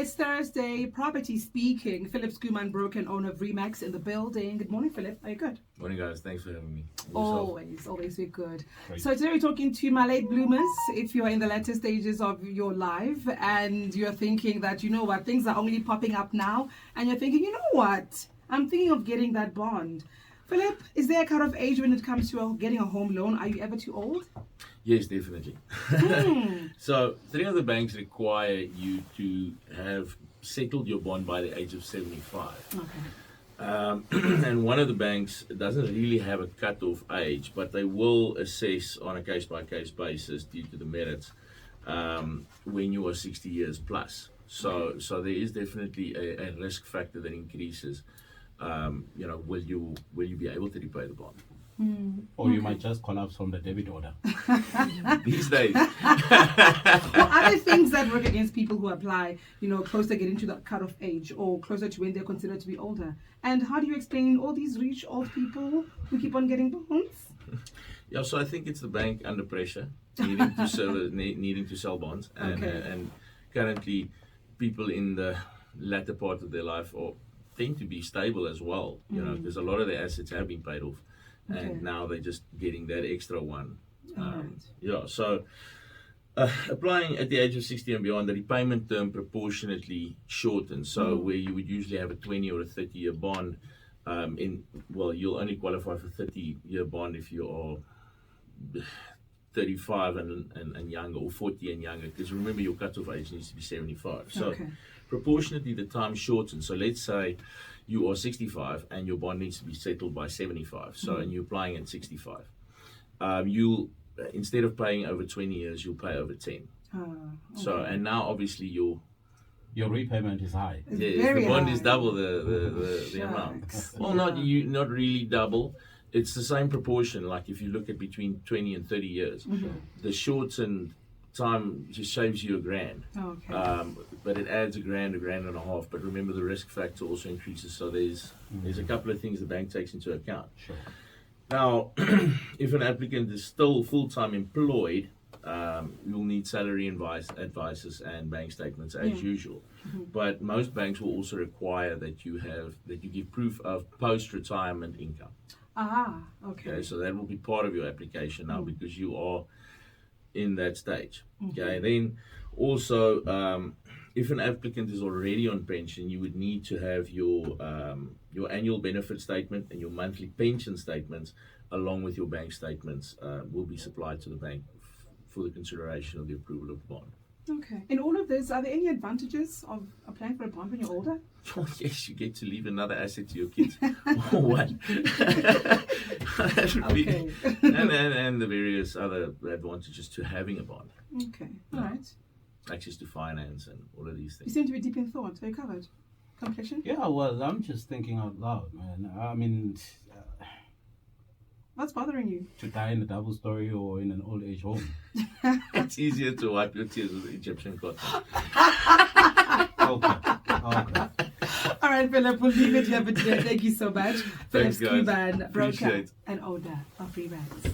it's Thursday. Property speaking. Philip Skuman, broker and owner of REMAX in the building. Good morning, Philip. Are you good? Morning, guys. Thanks for having me. Always we're good. Great. So today we're talking to my late bloomers. If you're in the latter stages of your life and you're thinking that, you know what, things are only popping up now, and you're thinking, you know what, I'm thinking of getting that bond. Philip, is there a cut-off age when it comes to getting a home loan? Are you ever too old? Yes, definitely. So, three of the banks require you to have settled your bond by the age of 75. Okay. And one of the banks doesn't really have a cut-off age, but they will assess on a case-by-case basis due to the merits when you are 60 years plus. So there is definitely a risk factor that increases. Will you be able to repay the bond? Or you might just collapse from the debit order. These days. Well, are there things that work against people who apply, closer getting to the cut-off age or closer to when they're considered to be older? And how do you explain all these rich old people who keep on getting bonds? Yeah, so I think it's the bank under pressure, needing to sell bonds, and currently people in the latter part of their life tend to be stable as well, because a lot of their assets have been paid off. And now they're just getting that extra one. So applying at the age of 60 and beyond, the repayment term proportionately shortens. So where you would usually have a 20 or a 30-year bond, you'll only qualify for 30-year bond if you are 35 and younger, or 40 and younger, because remember your cutoff age needs to be 75. So proportionately the time shortens. So let's say you are 65 and your bond needs to be settled by 75. So and you're applying at 65. You'll, instead of paying over 20 years, you'll pay over 10. So and now obviously your repayment is high. The bond is double the amount. Well, not really double. It's the same proportion. Like if you look at between 20 and 30 years, the shortened time just saves you $1,000. But it adds $1,000 But remember, the risk factor also increases. So there's a couple of things the bank takes into account. Sure. Now, if an applicant is still full-time employed, you'll need salary advices and bank statements as usual. But most banks will also require that you give proof of post-retirement income. Okay, so that will be part of your application now because you are in that stage. Okay, then also if an applicant is already on pension, you would need to have your annual benefit statement and your monthly pension statements along with your bank statements will be supplied to the bank for the consideration of the approval of the bond. Okay. In all of this, are there any advantages of applying for a bond when you're older? Oh, yes, you get to leave another asset to your kids. Or one. And the various other advantages to having a bond. Okay, all right. Access to finance and all of these You things. seem to be deep in thought. Are you covered? Complexion? Yeah, well, I'm just thinking out loud, man. I mean, What's bothering you? to die in a double story or in an old age home. It's easier to wipe your tears with Egyptian cotton. Okay. All right, Philip, we'll leave it here for today. Thank you so much. Thanks, Philip guys. Skuman, broker Appreciate it. and owner of REMAX.